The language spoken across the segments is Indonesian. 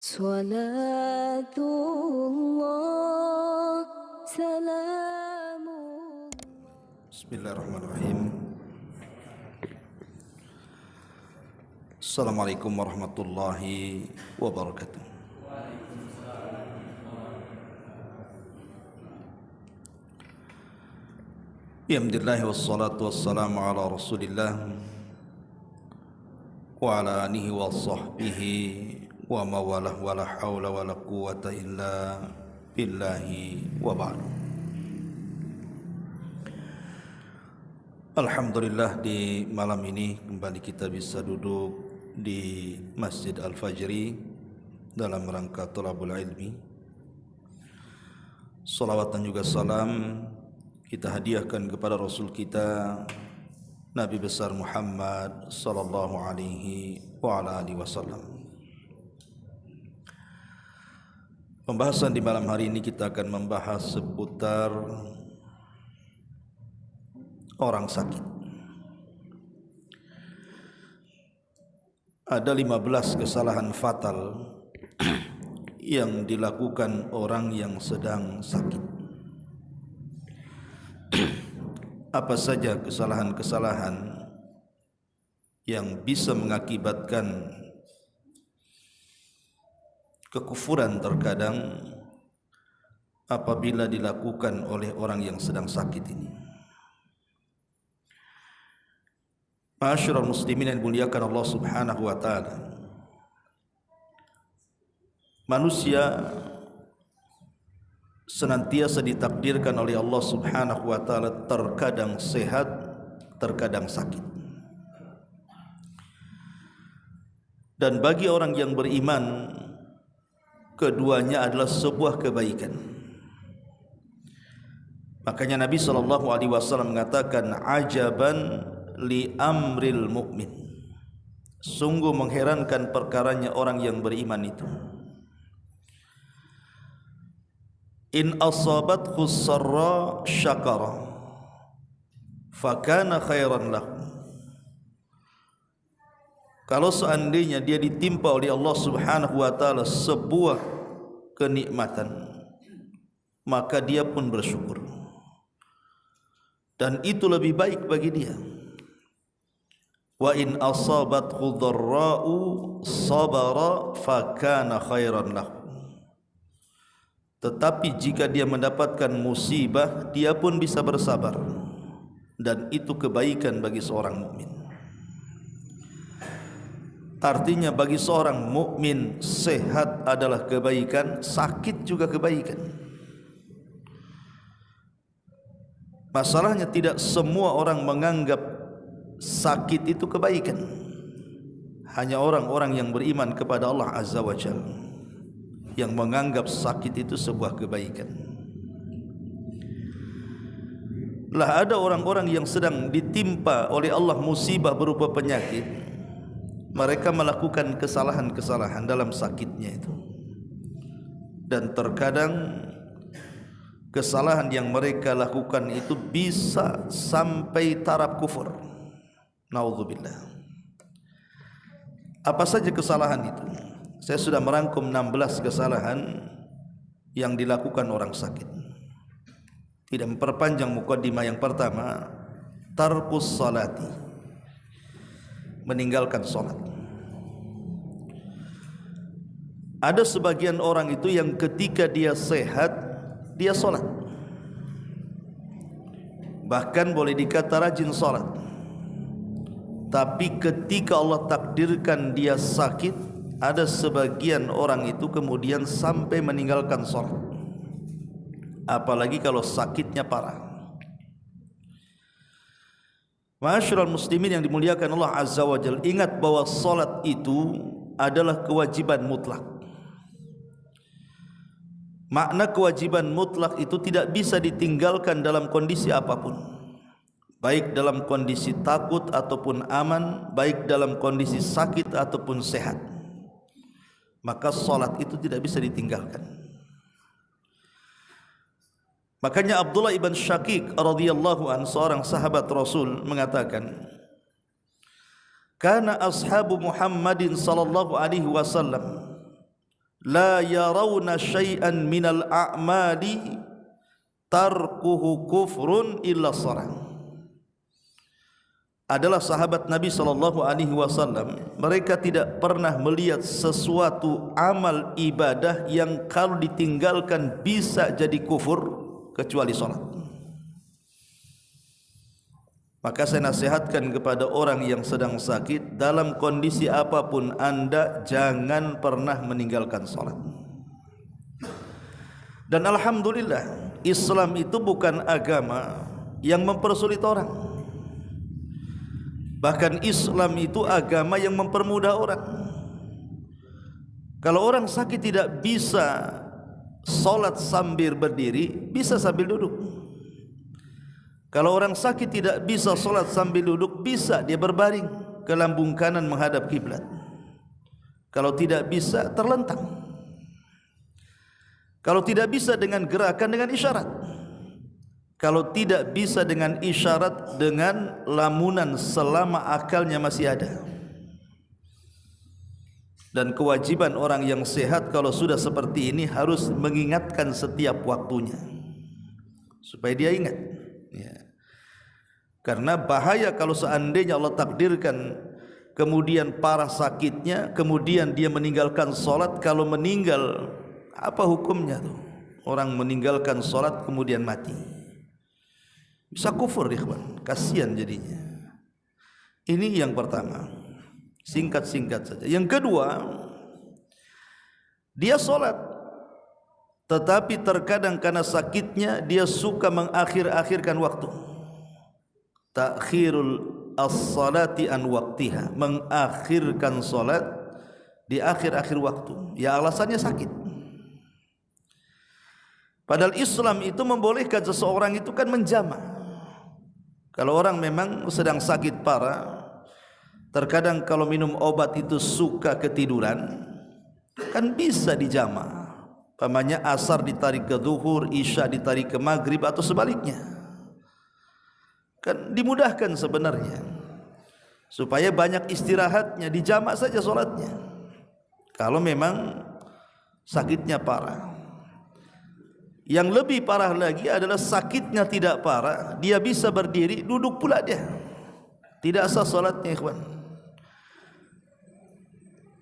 صلاة الله سلام الله. Bismillahirrahmanirrahim. Assalamualaikum warahmatullahi wabarakatuh. Alhamdulillah wassalatu wassalamu ala Rasulillah wa ala alihi wa sahbihi wa mawalah wa la hawla wa la quwwata illa billahi wa ba'du. Alhamdulillah, di malam ini kembali kita bisa duduk di Masjid Al-Fajri dalam rangka thalabul ilmi. Salawat dan juga salam kita hadiahkan kepada Rasul kita Nabi besar Muhammad sallallahu alaihi wa ala alihi wasallam. Pembahasan di malam hari ini kita akan membahas seputar orang sakit. Ada 15 kesalahan fatal yang dilakukan orang yang sedang sakit. Apa saja kesalahan-kesalahan yang bisa mengakibatkan kekufuran terkadang apabila dilakukan oleh orang yang sedang sakit ini. Ma'asyiral muslimin yang dimuliakan Allah Subhanahu wa taala. Manusia senantiasa ditakdirkan oleh Allah Subhanahu wa taala terkadang sehat, terkadang sakit. Dan bagi orang yang beriman, keduanya adalah sebuah kebaikan. Makanya Nabi sallallahu alaihi wasallam mengatakan, ajaban li amril mu'min. Sungguh mengherankan perkaranya orang yang beriman itu. In asabathu sarra syakara fakana khairan lahu. Kalau seandainya dia ditimpa oleh Allah Subhanahu wa taala sebuah kenikmatan, maka dia pun bersyukur, dan itu lebih baik bagi dia. Wa in asabathu dharra'u sabara fakana khairan lahu. Tetapi jika dia mendapatkan musibah, dia pun bisa bersabar, dan itu kebaikan bagi seorang mukmin. Artinya bagi seorang mukmin, sehat adalah kebaikan, sakit juga kebaikan. Masalahnya tidak semua orang menganggap sakit itu kebaikan. Hanya orang-orang yang beriman kepada Allah Azza wa Jalla yang menganggap sakit itu sebuah kebaikan. Lah ada orang-orang yang sedang ditimpa oleh Allah musibah berupa penyakit, mereka melakukan kesalahan-kesalahan dalam sakitnya itu, dan terkadang kesalahan yang mereka lakukan itu bisa sampai taraf kufur. Naudzubillah. Apa saja kesalahan itu? Saya sudah merangkum 16 kesalahan yang dilakukan orang sakit. Tidak memperpanjang mukaddimah. Yang pertama, tarkus salati, meninggalkan salat. Ada sebagian orang itu yang ketika dia sehat, dia salat. Bahkan boleh dikata rajin salat. Tapi ketika Allah takdirkan dia sakit, ada sebagian orang itu kemudian sampai meninggalkan salat. Apalagi kalau sakitnya parah. Ma'asyiral muslimin yang dimuliakan Allah Azza wa Jalla, ingat bahwa salat itu adalah kewajiban mutlak. Makna kewajiban mutlak itu tidak bisa ditinggalkan dalam kondisi apapun, baik dalam kondisi takut ataupun aman, baik dalam kondisi sakit ataupun sehat. Maka salat itu tidak bisa ditinggalkan. Makanya Abdullah ibn Syaqiq radhiyallahu anhu, seorang sahabat Rasul, mengatakan, Kana ashabu Muhammadin sallallahu alaihi wasallam la yarawna syai'an minal a'mali tarkuhu kufrun illa shalah. Adalah sahabat Nabi SAW, mereka tidak pernah melihat sesuatu amal ibadah yang kalau ditinggalkan bisa jadi kufur kecuali salat. Maka saya nasihatkan kepada orang yang sedang sakit, dalam kondisi apapun Anda jangan pernah meninggalkan salat. Dan alhamdulillah, Islam itu bukan agama yang mempersulit orang. Bahkan Islam itu agama yang mempermudah orang. Kalau orang sakit tidak bisa solat sambil berdiri, bisa sambil duduk. Kalau orang sakit tidak bisa solat sambil duduk, bisa dia berbaring ke lambung kanan menghadap kiblat. Kalau tidak bisa, terlentang. Kalau tidak bisa dengan gerakan, dengan isyarat. Kalau tidak bisa dengan isyarat, dengan lamunan selama akalnya masih ada. Dan kewajiban orang yang sehat kalau sudah seperti ini harus mengingatkan setiap waktunya, supaya dia ingat ya. Karena bahaya kalau seandainya Allah takdirkan kemudian parah sakitnya, kemudian dia meninggalkan solat. Kalau meninggal, apa hukumnya tuh? Orang meninggalkan solat kemudian mati, bisa kufur, ikhwan. Kasihan jadinya. Ini yang pertama, singkat-singkat saja. Yang kedua, dia solat, tetapi terkadang karena sakitnya dia suka mengakhir-akhirkan waktu. Takhirul as-salati an waqtiha, mengakhirkan solat di akhir-akhir waktu. Ya alasannya sakit. Padahal Islam itu membolehkan seseorang itu kan menjama. Kalau orang memang sedang sakit parah, terkadang kalau minum obat itu suka ketiduran, kan bisa dijama. Pamannya asar ditarik ke zuhur, isya ditarik ke maghrib atau sebaliknya. Kan dimudahkan sebenarnya, supaya banyak istirahatnya, dijama saja solatnya. Kalau memang sakitnya parah. Yang lebih parah lagi adalah sakitnya tidak parah, dia bisa berdiri, duduk pula dia, tidak sah solatnya, ikhwan.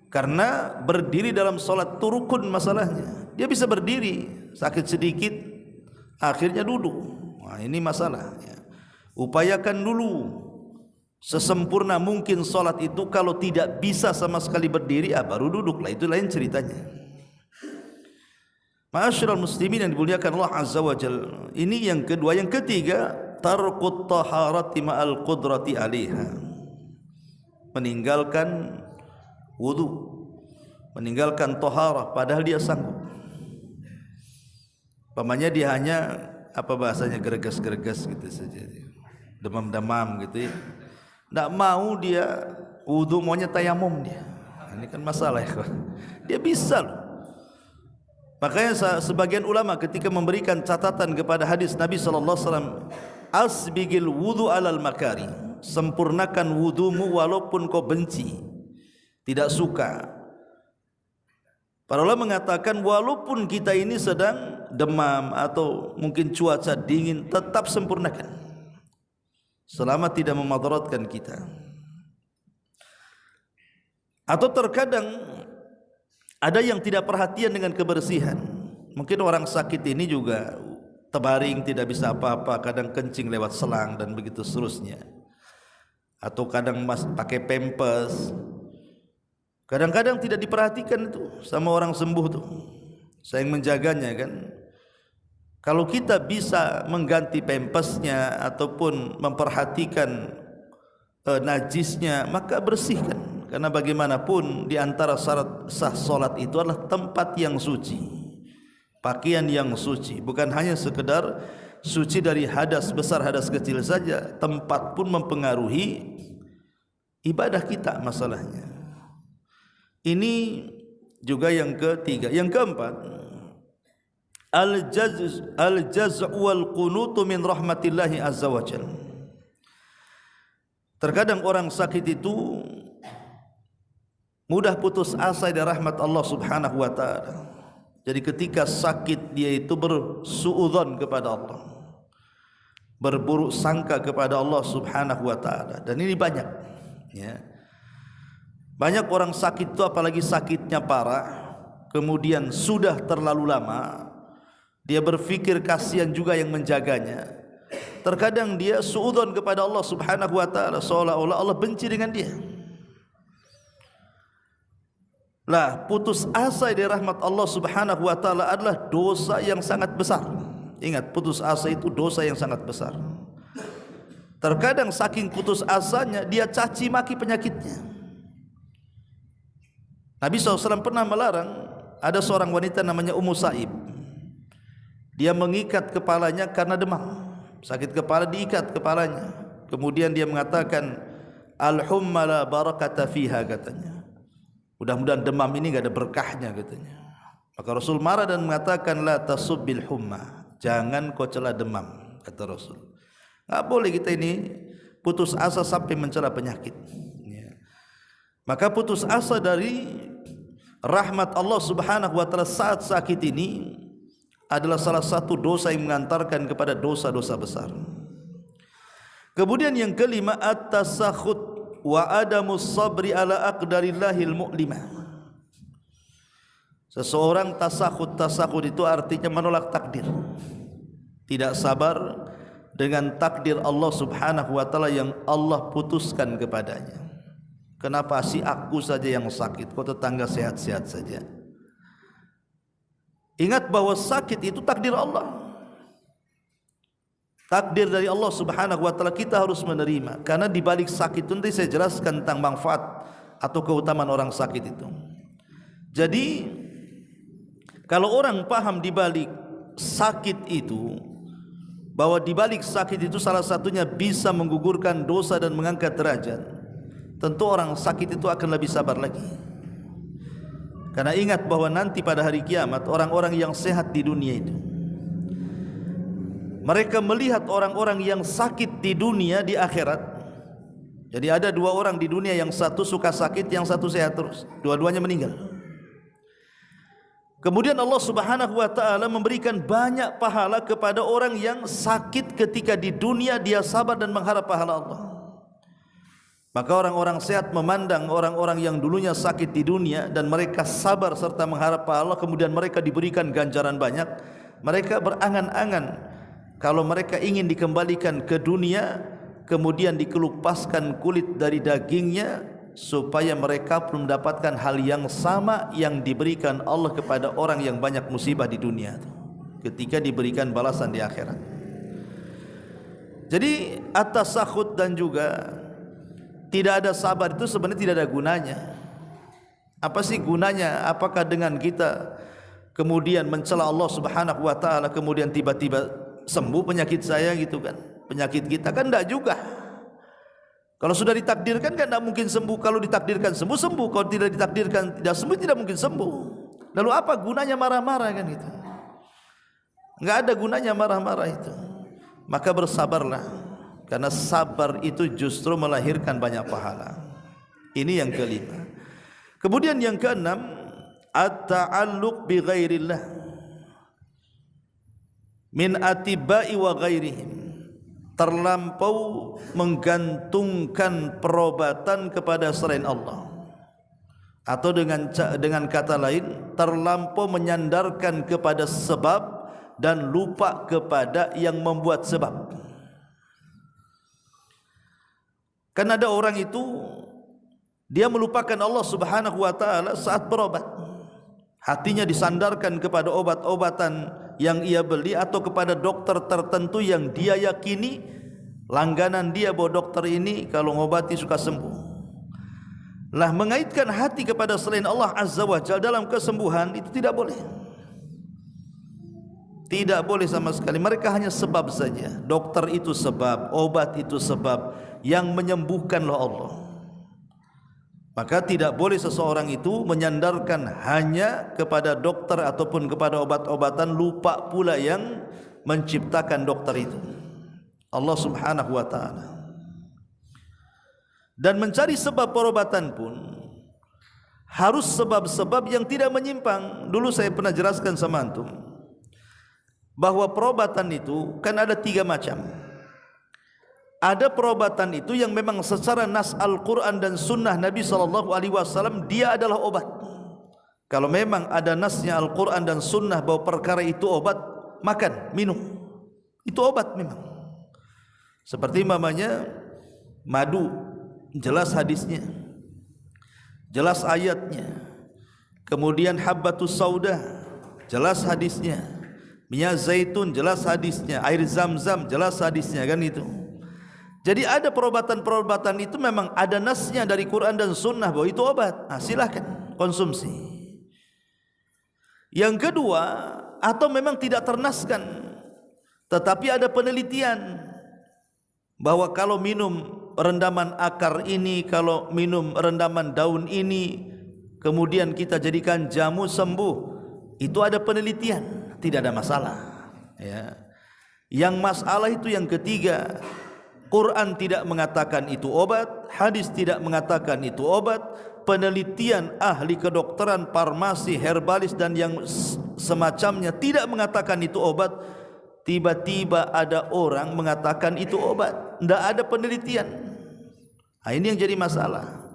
Karena berdiri dalam solat itu rukun masalahnya. Dia bisa berdiri, sakit sedikit, akhirnya duduk. Nah, ini masalah ya. Upayakan dulu sesempurna mungkin solat itu. Kalau tidak bisa sama sekali berdiri, baru duduk lah, itu lain ceritanya. Ma'asyiral muslimin yang dimuliakan Allah Azza wa Jalla. Ini yang kedua. Yang ketiga, tarkut taharati ma'al qudrati 'alaiha. Meninggalkan wudu, meninggalkan taharah padahal dia sanggup. Pamannya dia hanya apa bahasanya, greges-greges gitu saja, demam-demam gitu ya. Tidak mau dia wudu, maunya tayamum dia. Ini kan masalah ya. Dia bisa loh. Makanya sebagian ulama ketika memberikan catatan kepada hadis Nabi SAW, asbigil wudu alal makari, sempurnakan wudumu walaupun kau benci, tidak suka. Para ulama mengatakan walaupun kita ini sedang demam atau mungkin cuaca dingin, tetap sempurnakan selama tidak memadaratkan kita. Atau terkadang ada yang tidak perhatian dengan kebersihan. Mungkin orang sakit ini juga terbaring, tidak bisa apa-apa, kadang kencing lewat selang dan begitu seterusnya. Atau kadang pakai pampers. Kadang-kadang tidak diperhatikan itu sama orang sembuh tuh. Saya yang menjaganya kan. Kalau kita bisa mengganti pampersnya ataupun memperhatikan najisnya, maka bersihkan. Karena bagaimanapun di antara syarat sah solat itu adalah tempat yang suci, pakaian yang suci. Bukan hanya sekedar suci dari hadas besar, hadas kecil saja. Tempat pun mempengaruhi ibadah kita masalahnya. Ini juga yang ketiga. Yang keempat, al-jaz'u wal qunutu min rahmatillahi azza wa jalla. Terkadang orang sakit itu mudah putus asa dari rahmat Allah Subhanahu wa taala. Jadi ketika sakit dia itu bersuudzon kepada Allah, berburuk sangka kepada Allah Subhanahu wa taala. Dan ini banyak, ya. Banyak orang sakit itu, apalagi sakitnya parah, kemudian sudah terlalu lama, dia berfikir kasihan juga yang menjaganya. Terkadang dia suudzon kepada Allah Subhanahu wa taala, seolah-olah Allah benci dengan dia. Lah, putus asa dari rahmat Allah Subhanahu wa taala adalah dosa yang sangat besar. Ingat, putus asa itu dosa yang sangat besar. Terkadang saking putus asanya dia caci maki penyakitnya. Nabi SAW pernah melarang, ada seorang wanita namanya Ummu Sa'ib. Dia mengikat kepalanya karena demam. Sakit kepala, diikat kepalanya. Kemudian dia mengatakan, al-humma la barakata fiha, katanya. Mudah-mudahan demam ini enggak ada berkahnya, katanya. Maka Rasul marah dan mengatakan, la tasubbil humma, jangan kau cela demam, kata Rasul. Enggak boleh kita ini putus asa sampai mencela penyakit, ya. Maka putus asa dari rahmat Allah Subhanahu wa taala saat sakit ini adalah salah satu dosa yang mengantarkan kepada dosa-dosa besar. Kemudian yang kelima, at-tasakhut wa adamus sabri ala aqdarillahil mu'limah. Seseorang tasakhut itu artinya menolak takdir, tidak sabar dengan takdir Allah Subhanahu wa taala yang Allah putuskan kepadanya. Kenapa si aku saja yang sakit, kok tetangga sehat-sehat saja? Ingat bahwa sakit itu takdir Allah, takdir dari Allah Subhanahu wa taala, kita harus menerima. Karena di balik sakit itu nanti saya jelaskan tentang manfaat atau keutamaan orang sakit itu. Jadi kalau orang paham di balik sakit itu, bahwa di balik sakit itu salah satunya bisa menggugurkan dosa dan mengangkat derajat, tentu orang sakit itu akan lebih sabar lagi. Karena ingat bahwa nanti pada hari kiamat, orang-orang yang sehat di dunia itu, mereka melihat orang-orang yang sakit di dunia di akhirat. Jadi ada dua orang di dunia, yang satu suka sakit, yang satu sehat terus, dua-duanya meninggal. Kemudian Allah Subhanahu wa taala memberikan banyak pahala kepada orang yang sakit ketika di dunia dia sabar dan mengharap pahala Allah. Maka orang-orang sehat memandang orang-orang yang dulunya sakit di dunia dan mereka sabar serta mengharap pahala, kemudian mereka diberikan ganjaran banyak. Mereka berangan-angan kalau mereka ingin dikembalikan ke dunia, kemudian dikelupaskan kulit dari dagingnya, supaya mereka pun mendapatkan hal yang sama yang diberikan Allah kepada orang yang banyak musibah di dunia ketika diberikan balasan di akhirat. Jadi at-tasakhut dan juga tidak ada sabar itu sebenarnya tidak ada gunanya. Apa sih gunanya? Apakah dengan kita kemudian mencela Allah Subhanahu wa taala kemudian tiba-tiba sembuh penyakit saya gitu kan? Penyakit kita kan enggak juga. Kalau sudah ditakdirkan kan tidak mungkin sembuh. Kalau ditakdirkan sembuh, sembuh. Kalau tidak ditakdirkan tidak sembuh, tidak mungkin sembuh. Lalu apa gunanya marah-marah kan gitu? Enggak ada gunanya marah-marah itu. Maka bersabarlah, karena sabar itu justru melahirkan banyak pahala. Ini yang kelima. Kemudian yang keenam, at-ta'alluq bi ghairillah min atibai wa ghairihim. Terlampau menggantungkan perobatan kepada selain Allah, atau dengan kata lain, terlampau menyandarkan kepada sebab dan lupa kepada yang membuat sebab. Kan ada orang itu dia melupakan Allah Subhanahu wa taala saat berobat. Hatinya disandarkan kepada obat-obatan yang ia beli atau kepada dokter tertentu yang dia yakini langganan dia bahwa dokter ini kalau ngobati suka sembuh. Lah, mengaitkan hati kepada selain Allah Azza wa Jalla dalam kesembuhan itu tidak boleh. Tidak boleh sama sekali. Mereka hanya sebab saja. Dokter itu sebab, obat itu sebab, yang menyembuhkanlah Allah. Maka tidak boleh seseorang itu menyandarkan hanya kepada dokter ataupun kepada obat-obatan, lupa pula yang menciptakan dokter itu, Allah Subhanahu wa taala. Dan mencari sebab perobatan pun harus sebab-sebab yang tidak menyimpang. Dulu saya pernah jelaskan sama antum bahwa perobatan itu kan ada 3 macam. Ada perobatan itu yang memang secara nas Al-Quran dan Sunnah Nabi SAW dia adalah obat. Kalau memang ada nasnya Al-Quran dan Sunnah bahwa perkara itu obat, makan, minum, itu obat memang. Seperti mamanya madu, jelas hadisnya, jelas ayatnya. Kemudian habbatus sauda, jelas hadisnya. Minyak zaitun, jelas hadisnya. Air zam-zam, jelas hadisnya, kan itu. Jadi ada perobatan-perobatan itu memang ada nasnya dari Quran dan Sunnah bahwa itu obat. Nah, silahkan konsumsi. Yang kedua, atau memang tidak ternaskan, tetapi ada penelitian bahwa kalau minum rendaman akar ini, kalau minum rendaman daun ini, kemudian kita jadikan jamu sembuh, itu ada penelitian, tidak ada masalah. Ya. Yang masalah itu yang ketiga, Quran tidak mengatakan itu obat, hadis tidak mengatakan itu obat, penelitian ahli kedokteran, farmasi, herbalis dan yang semacamnya tidak mengatakan itu obat. Tiba-tiba ada orang mengatakan itu obat, tidak ada penelitian. Nah, ini yang jadi masalah.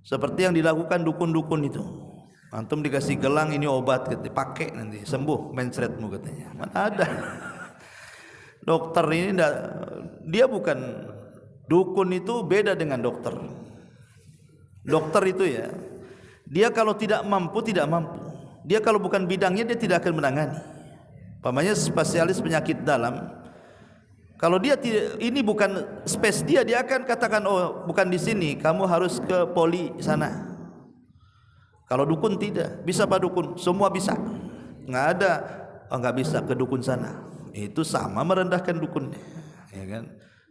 Seperti yang dilakukan dukun-dukun itu. Antum dikasih gelang, ini obat, katanya, pakai nanti sembuh mencretmu, katanya. Mana ada? Dokter ini dia bukan dukun, itu beda dengan dokter. Dokter itu ya, dia kalau tidak mampu, tidak mampu. Dia kalau bukan bidangnya, dia tidak akan menangani. Pamannya spesialis penyakit dalam, kalau dia tidak, ini bukan spes dia, dia akan katakan, oh bukan di sini, kamu harus ke poli sana. Kalau dukun tidak, bisa Pak dukun, semua bisa. Nggak ada, oh nggak bisa ke dukun sana. Itu sama merendahkan dukunnya, ya kan?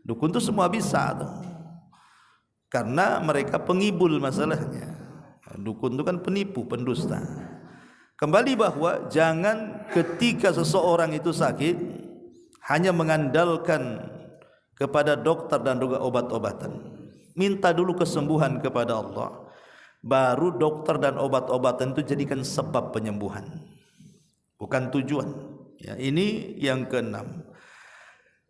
Dukun itu semua bisa tuh. Karena mereka pengibul masalahnya. Dukun itu kan penipu, pendusta. Kembali bahwa jangan ketika seseorang itu sakit hanya mengandalkan kepada dokter dan juga obat-obatan. Minta dulu kesembuhan kepada Allah, baru dokter dan obat-obatan itu jadikan sebab penyembuhan, bukan tujuan. Ya, ini yang keenam.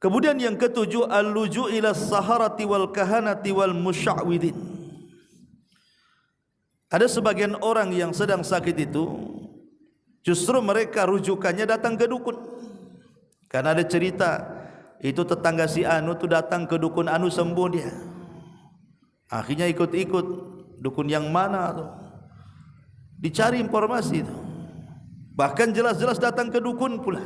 Kemudian yang ketujuh, al-luju' ila saharati wal kahanati wal musya'widin. Ada sebagian orang yang sedang sakit itu, justru mereka rujukannya datang ke dukun. Karena ada cerita, itu tetangga si anu tuh datang ke dukun anu, sembuh dia. Akhirnya ikut-ikut dukun yang mana tuh, dicari informasi itu. Bahkan jelas-jelas datang ke dukun pula.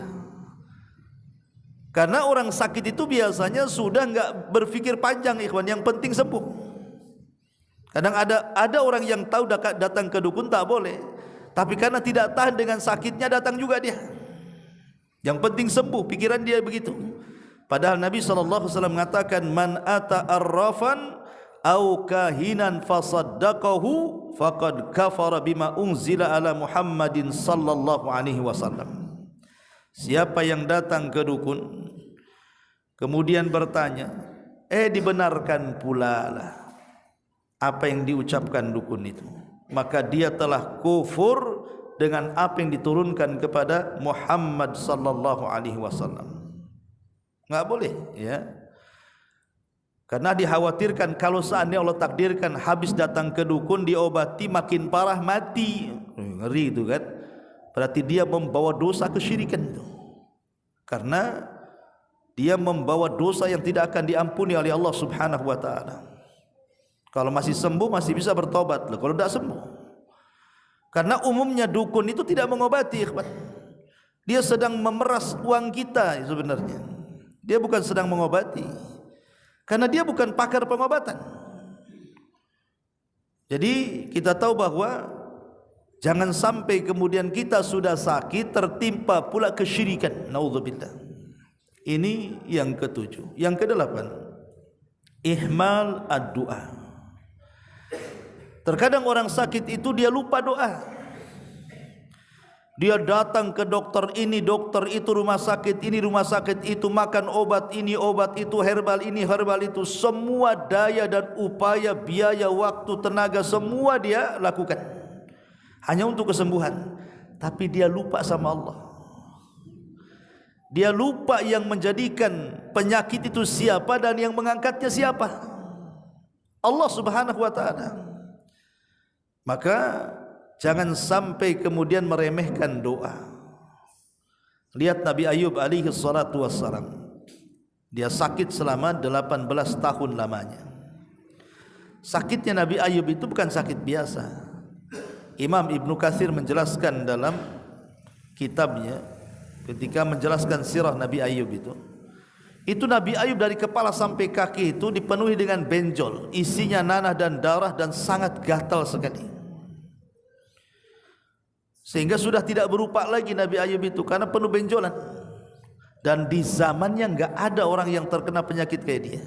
Karena orang sakit itu biasanya sudah enggak berpikir panjang, ikhwan, yang penting sembuh. Kadang ada orang yang tahu datang ke dukun tak boleh, tapi karena tidak tahan dengan sakitnya datang juga dia. Yang penting sembuh, pikiran dia begitu. Padahal Nabi SAW mengatakan, man ata arrafan au kahinan fasaddaqahu faqad kafara bima unzila ala Muhammadin sallallahu alaihi wasallam. Siapa yang datang ke dukun kemudian bertanya, dibenarkan pula lah apa yang diucapkan dukun itu, maka dia telah kufur dengan apa yang diturunkan kepada Muhammad sallallahu alaihi wasallam. Enggak boleh, ya. Karena dikhawatirkan kalau seandainya Allah takdirkan habis datang ke dukun diobati makin parah mati, ngeri itu kan. Berarti dia membawa dosa kesyirikan itu. Karena dia membawa dosa yang tidak akan diampuni oleh Allah Subhanahu wa taala. Kalau masih sembuh masih bisa bertobat loh, kalau tidak sembuh. Karena umumnya dukun itu tidak mengobati, ikhwan. Dia sedang memeras uang kita sebenarnya. Dia bukan sedang mengobati. Karena dia bukan pakar pengobatan. Jadi kita tahu bahwa jangan sampai kemudian kita sudah sakit tertimpa pula kesyirikan. Naudzubillah. Ini yang ketujuh. Yang kedelapan, ihmal ad-du'a. Terkadang orang sakit itu dia lupa doa. Dia datang ke dokter ini, dokter itu, rumah sakit ini, rumah sakit itu, makan obat ini, obat itu, herbal ini, herbal itu. Semua daya dan upaya, biaya, waktu, tenaga, semua dia lakukan. hanya untuk kesembuhan, tapi dia lupa sama Allah. Dia lupa yang menjadikan penyakit itu siapa dan yang mengangkatnya siapa, Allah Subhanahu wa ta'ala. Maka jangan sampai kemudian meremehkan doa. Lihat Nabi Ayub alaihi salatu wassalam, dia sakit selama 18 tahun lamanya. Sakitnya Nabi Ayub itu bukan sakit biasa. Imam Ibnu Katsir menjelaskan dalam kitabnya ketika menjelaskan sirah Nabi Ayub itu Nabi Ayub dari kepala sampai kaki itu dipenuhi dengan benjol, isinya nanah dan darah dan sangat gatal sekali. Sehingga sudah tidak berupa lagi Nabi Ayub itu karena penuh benjolan. Dan di zamannya enggak ada orang yang terkena penyakit kayak dia.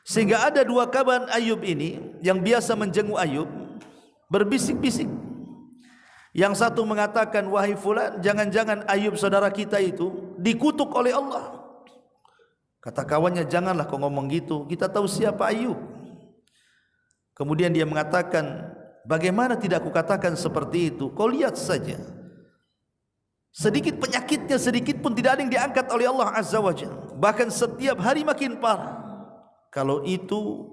Sehingga ada dua kawan Ayub ini yang biasa menjenguk Ayub, berbisik-bisik. Yang satu mengatakan, wahai fulan, jangan-jangan Ayub saudara kita itu dikutuk oleh Allah. Kata kawannya, janganlah kau ngomong gitu, kita tahu siapa Ayub. Kemudian dia mengatakan, bagaimana tidak aku katakan seperti itu? Kau lihat saja, sedikit penyakitnya sedikit pun tidak ada yang diangkat oleh Allah Azza wa Jalla. Bahkan setiap hari makin parah. Kalau itu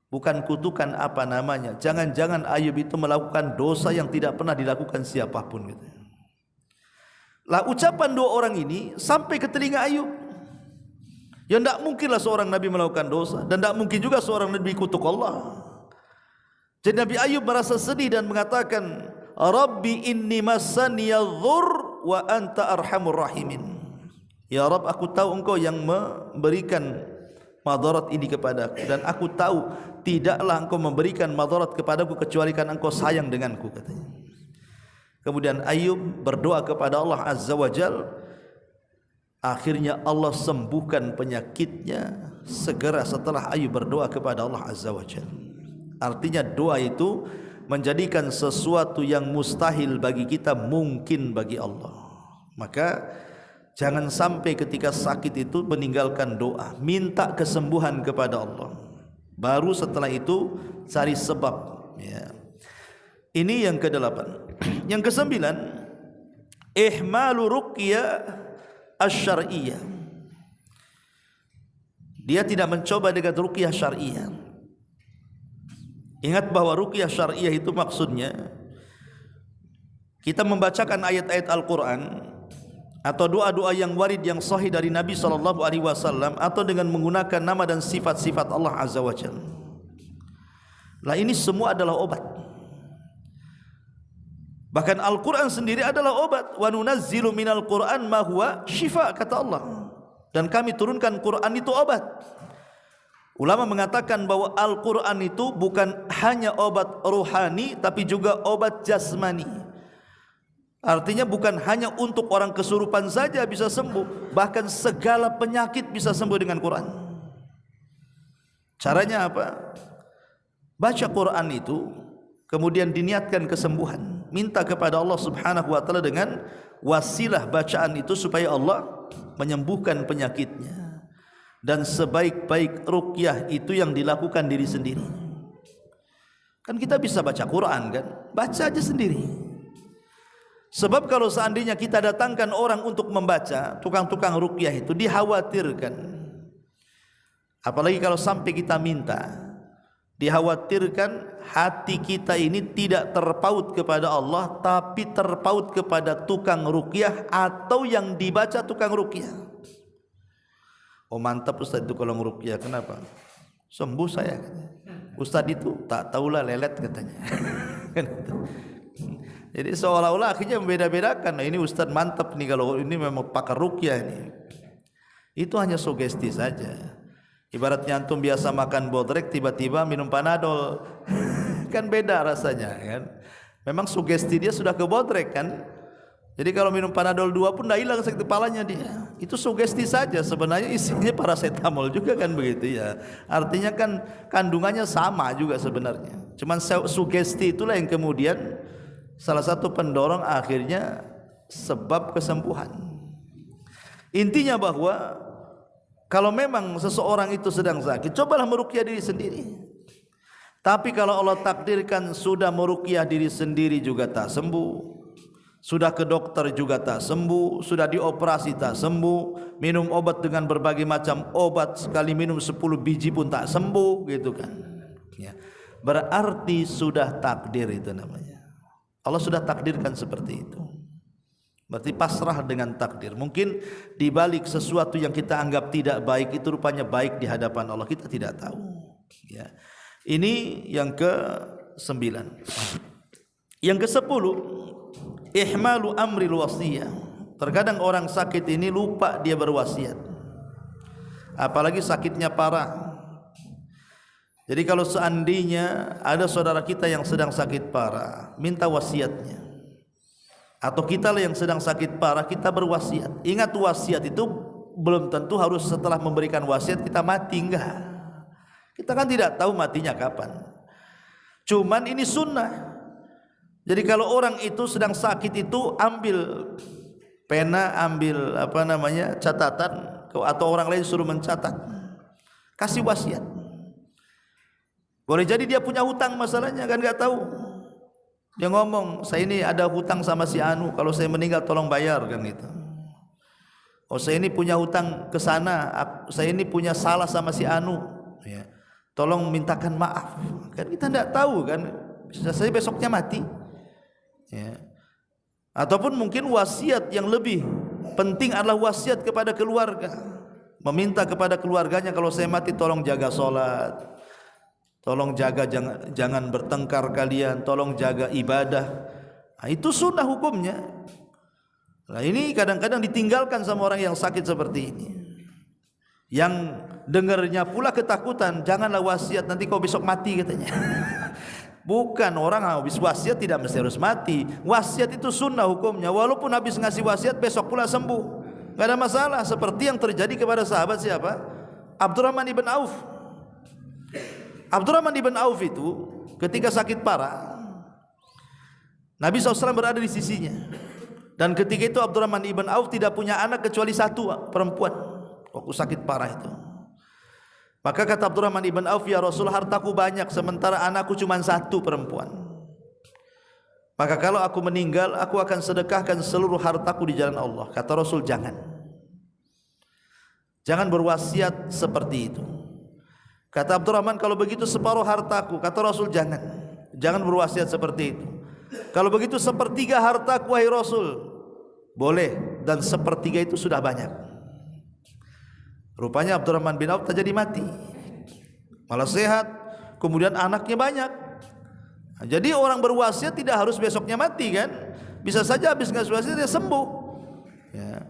bukan kutukan apa namanya? Jangan-jangan Ayub itu melakukan dosa yang tidak pernah dilakukan siapapun gitu. Lah ucapan dua orang ini sampai ke telinga Ayub. Ya tidak mungkinlah seorang Nabi melakukan dosa, dan tidak mungkin juga seorang Nabi kutuk Allah. Jadi Nabi Ayub merasa sedih dan mengatakan, Rabbi inni massaniyadh-dhurr wa anta arhamur rahimin. Ya Rabb, aku tahu engkau yang memberikan madarat ini kepadaku, dan aku tahu tidaklah engkau memberikan madarat kepadaku kecuali karena engkau sayang denganku, katanya. Kemudian Ayub berdoa kepada Allah Azza wa Jal. Akhirnya Allah sembuhkan penyakitnya segera setelah Ayub berdoa kepada Allah Azza wa Jal. Artinya doa itu menjadikan sesuatu yang mustahil bagi kita mungkin bagi Allah. Maka jangan sampai ketika sakit itu meninggalkan doa, minta kesembuhan kepada Allah. Baru setelah itu cari sebab, ya. Ini yang ke-8. Yang ke-9, ihmalu ruqyah asy-syar'iyyah. Dia tidak mencoba dengan ruqyah syar'iyyah. Ingat bahwa ruqyah syar'iyyah itu maksudnya kita membacakan ayat-ayat Al-Quran atau doa-doa yang warid yang sahih dari Nabi SAW, atau dengan menggunakan nama dan sifat-sifat Allah Azza wa Jalla. Lah ini semua adalah obat. Bahkan Al-Quran sendiri adalah obat. Wa nunazzilu minal Quran ma huwa syifa, kata Allah. Dan kami turunkan Quran itu obat. Ulama mengatakan bahwa Al-Quran itu bukan hanya obat rohani, tapi juga obat jasmani. Artinya bukan hanya untuk orang kesurupan saja bisa sembuh, bahkan segala penyakit bisa sembuh dengan Quran. Caranya apa? Baca Quran itu, kemudian diniatkan kesembuhan, minta kepada Allah Subhanahu wa ta'ala dengan wasilah bacaan itu supaya Allah menyembuhkan penyakitnya. Dan sebaik-baik ruqyah itu yang dilakukan diri sendiri. Kan kita bisa baca Quran kan, baca aja sendiri. Sebab kalau seandainya kita datangkan orang untuk membaca, tukang-tukang ruqyah itu dikhawatirkan. Apalagi kalau sampai kita minta, dikhawatirkan hati kita ini tidak terpaut kepada Allah, tapi terpaut kepada tukang ruqyah atau yang dibaca tukang ruqyah. Oh mantap Ustaz itu kalau ngeruqyah, kenapa? Sembuh saya. Ustaz itu tak tahulah lelet katanya. Jadi seolah-olah akhirnya membeda-bedakan. Nah, ini Ustaz mantap nih kalau ini memang pakar ruqyah ini. Itu hanya sugesti saja. Ibaratnya antum biasa makan bodrek tiba-tiba minum panadol. Kan beda rasanya kan. Memang sugesti dia sudah ke bodrek kan. Jadi kalau minum panadol 2 pun tidak hilang sakit kepalanya dia. Itu sugesti saja, sebenarnya isinya paracetamol juga kan begitu ya. Artinya kan kandungannya sama juga sebenarnya. Cuman sugesti itulah yang kemudian salah satu pendorong akhirnya sebab kesembuhan. Intinya bahwa kalau memang seseorang itu sedang sakit, cobalah meruqyah diri sendiri. Tapi kalau Allah takdirkan sudah meruqyah diri sendiri juga tak sembuh, sudah ke dokter juga tak sembuh, sudah dioperasi tak sembuh, minum obat dengan berbagai macam obat, sekali minum 10 biji pun tak sembuh, gitu kan. Ya. Berarti sudah takdir itu namanya. Allah sudah takdirkan seperti itu. Berarti pasrah dengan takdir. Mungkin di balik sesuatu yang kita anggap tidak baik itu rupanya baik di hadapan Allah, kita tidak tahu. Ya. Ini yang ke-9. Yang ke-10, ihmalu amril wasiyah. Terkadang orang sakit ini lupa dia berwasiat. Apalagi sakitnya parah. Jadi kalau seandainya ada saudara kita yang sedang sakit parah, minta wasiatnya. Atau kita lah yang sedang sakit parah, kita berwasiat. Ingat, wasiat itu belum tentu harus setelah memberikan wasiat kita mati, enggak. Kita kan tidak tahu matinya kapan. Cuman ini sunnah. Jadi kalau orang itu sedang sakit itu, ambil pena, ambil catatan, atau orang lain suruh mencatat, kasih wasiat. Boleh jadi dia punya hutang masalahnya, kan nggak tahu. Dia ngomong, saya ini ada hutang sama si Anu, kalau saya meninggal tolong bayar, kan gitu. Oh, saya ini punya hutang ke sana, saya ini punya salah sama si Anu, ya, tolong mintakan maaf. Kan kita tidak tahu kan, bisa saja besoknya mati. Ya. Ataupun mungkin wasiat yang lebih penting adalah wasiat kepada keluarga, meminta kepada keluarganya, kalau saya mati tolong jaga sholat, tolong jaga jangan bertengkar kalian, tolong jaga ibadah. Nah, itu sunnah hukumnya. Nah, ini kadang-kadang ditinggalkan sama orang yang sakit seperti ini. Yang dengarnya pula ketakutan, janganlah wasiat nanti kau besok mati katanya. Bukan, orang habis wasiat tidak mesti harus mati. Wasiat itu sunnah hukumnya. Walaupun habis ngasih wasiat besok pula sembuh, nggak ada masalah. Seperti yang terjadi kepada sahabat siapa? Abdurrahman ibn Auf. Abdurrahman ibn Auf itu ketika sakit parah, Nabi SAW berada di sisinya. Dan ketika itu Abdurrahman ibn Auf tidak punya anak kecuali satu perempuan. Waktu sakit parah itu, maka kata Abdurrahman ibn Auf, ya Rasul, hartaku banyak sementara anakku cuma satu perempuan. Maka kalau aku meninggal, aku akan sedekahkan seluruh hartaku di jalan Allah. Kata Rasul, jangan berwasiat seperti itu. Kata Abdurrahman, kalau begitu separuh hartaku. Kata Rasul, jangan berwasiat seperti itu. Kalau begitu sepertiga hartaku, wahai Rasul. Boleh, dan sepertiga itu sudah banyak. Rupanya Abdurrahman bin Auf tak jadi mati, malah sehat, kemudian anaknya banyak. Nah, jadi orang berwasiat tidak harus besoknya mati kan, bisa saja habis ngasih wasiat dia sembuh. Ya.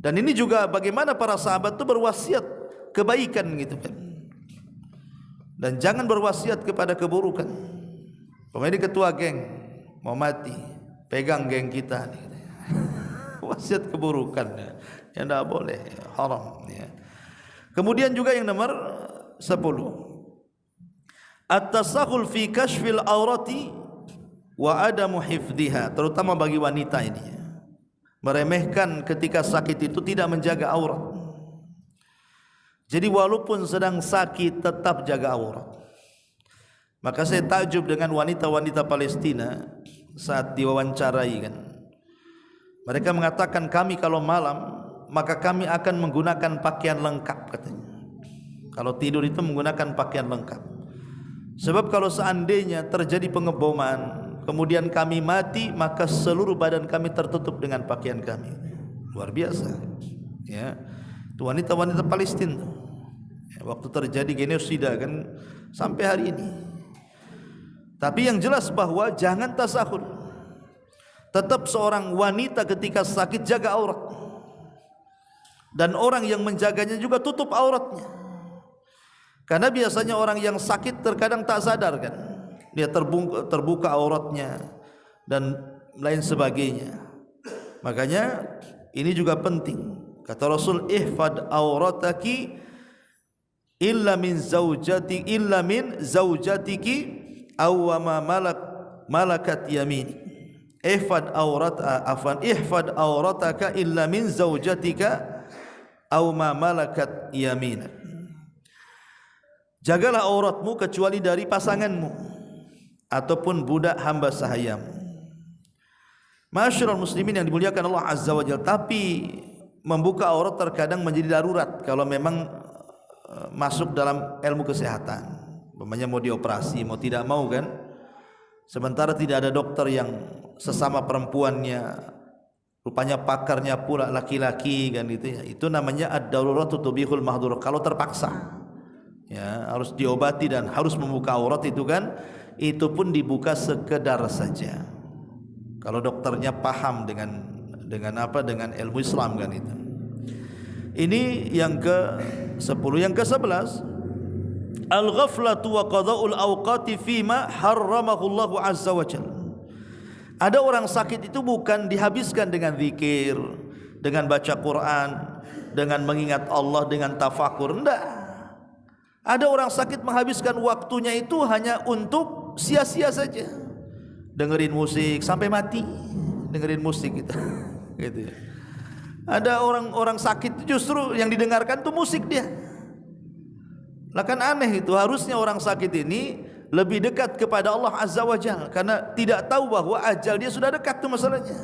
Dan ini juga bagaimana para sahabat itu berwasiat kebaikan gitu kan. Dan jangan berwasiat kepada keburukan. Pemain ketua geng mau mati, pegang geng kita nih. Wasiat keburukan ya tidak boleh, haram ya. Kemudian juga yang nomor 10, at-tasahul fi kashfil aurati wa adamu hifdhiha, terutama bagi wanita ini, meremehkan ketika sakit itu, tidak menjaga aurat. Jadi walaupun sedang sakit tetap jaga aurat. Maka saya takjub dengan wanita-wanita Palestina saat diwawancarai kan. Mereka mengatakan, kami kalau malam maka kami akan menggunakan pakaian lengkap katanya. Kalau tidur itu menggunakan pakaian lengkap. Sebab kalau seandainya terjadi pengeboman, kemudian kami mati, maka seluruh badan kami tertutup dengan pakaian kami. Luar biasa. Ya. Itu wanita-wanita Palestina. Ya, waktu terjadi genosida kan sampai hari ini. Tapi yang jelas bahwa jangan tasahul. Tetap seorang wanita ketika sakit jaga aurat. Dan orang yang menjaganya juga tutup auratnya. Karena biasanya orang yang sakit terkadang tak sadar kan, dia terbuka auratnya dan lain sebagainya. Makanya ini juga penting. Kata Rasul, ihfad aurataki illa min zaujatiki aw ma malakat yamini. Ihfad aurataka illa min zaujatika aw ma malakat yaminak. Jagalah auratmu kecuali dari pasanganmu ataupun budak hamba sahayamu. Ma'asyiral muslimin yang dimuliakan Allah Azza wa Jalla, tapi membuka aurat terkadang menjadi darurat kalau memang masuk dalam ilmu kesehatan. Umpamanya mau dioperasi, mau tidak mau kan. Sementara tidak ada dokter yang sesama perempuannya, rupanya pakarnya pula laki-laki kan gitu ya. Itu namanya ad-daruratu tubihul mahdur. Kalau terpaksa ya harus diobati dan harus membuka aurat itu kan, itu pun dibuka sekedar saja. Kalau dokternya paham dengan ilmu Islam kan itu. Ini yang ke-10. Yang ke-11, al-ghaflatu wa qada'ul awqati fima harramahu Allah azza wa jalla. Ada orang sakit itu bukan dihabiskan dengan zikir, dengan baca Quran, dengan mengingat Allah, dengan tafakur. Enggak. Ada orang sakit menghabiskan waktunya itu hanya untuk sia-sia saja. Dengerin musik sampai mati, dengerin musik gitu. Gitu ya. Ada orang sakit justru yang didengarkan itu musik dia. Lah kan aneh itu, harusnya orang sakit ini lebih dekat kepada Allah Azza wa Jalla karena tidak tahu bahwa ajal dia sudah dekat itu masalahnya.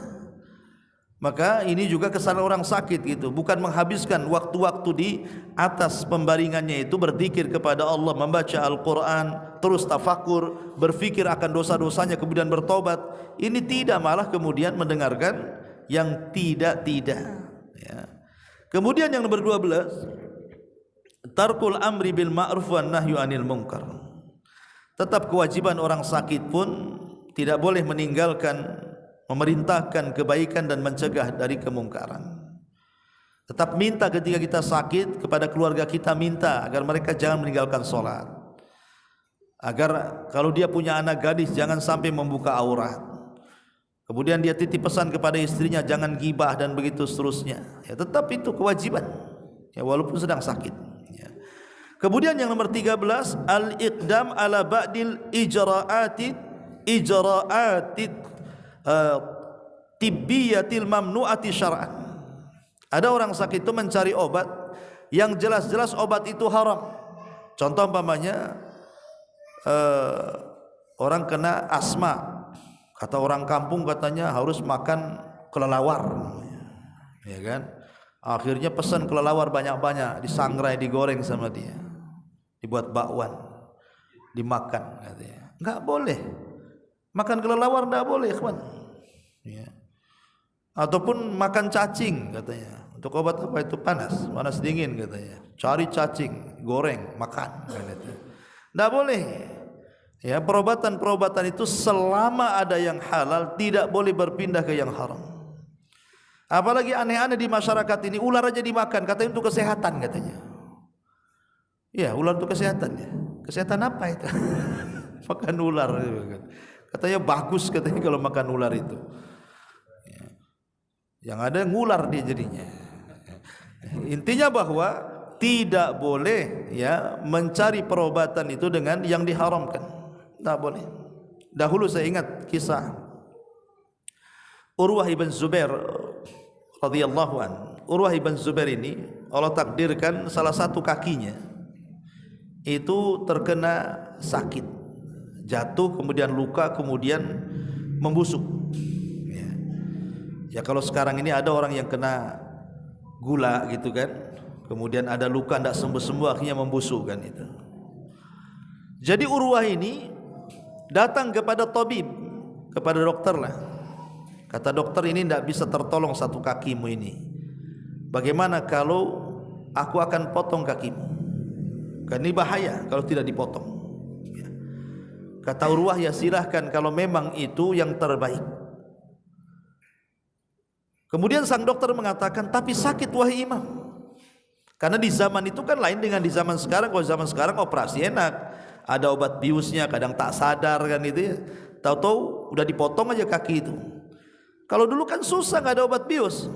Maka ini juga kesalahan orang sakit gitu, bukan menghabiskan waktu-waktu di atas pembaringannya itu berzikir kepada Allah, membaca Al-Quran, terus tafakur, berfikir akan dosa-dosanya kemudian bertobat. Ini tidak, malah kemudian mendengarkan yang tidak-tidak ya. Kemudian yang nomor 12, tarkul amri bil ma'ruf wan nahyu anil munkar. Tetap kewajiban orang sakit pun tidak boleh meninggalkan, memerintahkan kebaikan dan mencegah dari kemungkaran. Tetap minta ketika kita sakit kepada keluarga kita, minta agar mereka jangan meninggalkan sholat, agar kalau dia punya anak gadis jangan sampai membuka aurat. Kemudian dia titip pesan kepada istrinya jangan gibah dan begitu seterusnya. Ya, tetap itu kewajiban ya, walaupun sedang sakit ya. Kemudian yang nomor 13, al-iqdam ala ba'dil ijra'atit tibbiyatil mamnu'ati syar'an. Ada orang sakit itu mencari obat yang jelas-jelas obat itu haram. Contoh umpamanya orang kena asma, kata orang kampung katanya harus makan kelelawar ya kan. Akhirnya pesan kelelawar banyak-banyak, disangrai, digoreng sama dia, dibuat bakwan, dimakan katanya. Enggak boleh makan kelelawar, enggak boleh kawan ya. Ataupun makan cacing katanya, untuk obat apa itu, panas dingin katanya, cari cacing, goreng, makan gitu. Enggak boleh ya. Perobatan itu selama ada yang halal tidak boleh berpindah ke yang haram. Apalagi aneh-aneh di masyarakat ini, ular aja dimakan, katanya untuk kesehatan katanya. Ya, ular untuk kesehatan ya. Kesehatan apa itu? Makan ular katanya bagus katanya kalau makan ular itu. Yang ada ngular dia jadinya. Intinya bahwa tidak boleh ya mencari perobatan itu dengan yang diharamkan. Tidak boleh. Dahulu saya ingat kisah Urwah ibn Zubair radhiyallahu an. Urwah ibn Zubair ini Allah takdirkan salah satu kakinya itu terkena sakit, jatuh kemudian luka kemudian membusuk. Ya kalau sekarang ini ada orang yang kena gula gitu kan, kemudian ada luka tidak sembuh-sembuh akhirnya membusuk kan itu. Jadi Urwah ini datang kepada tabib, kepada dokter lah. Kata dokter, ini tidak bisa tertolong satu kakimu ini. Bagaimana kalau aku akan potong kakimu? Kan ini bahaya kalau tidak dipotong. Kata Urwah, ya silahkan kalau memang itu yang terbaik. Kemudian sang dokter mengatakan, tapi sakit wahai imam. Karena di zaman itu kan lain dengan di zaman sekarang. Kalau zaman sekarang operasi enak, ada obat biusnya, kadang tak sadar kan itu ya. Tahu-tahu udah dipotong aja kaki itu. Kalau dulu kan susah, nggak ada obat bius,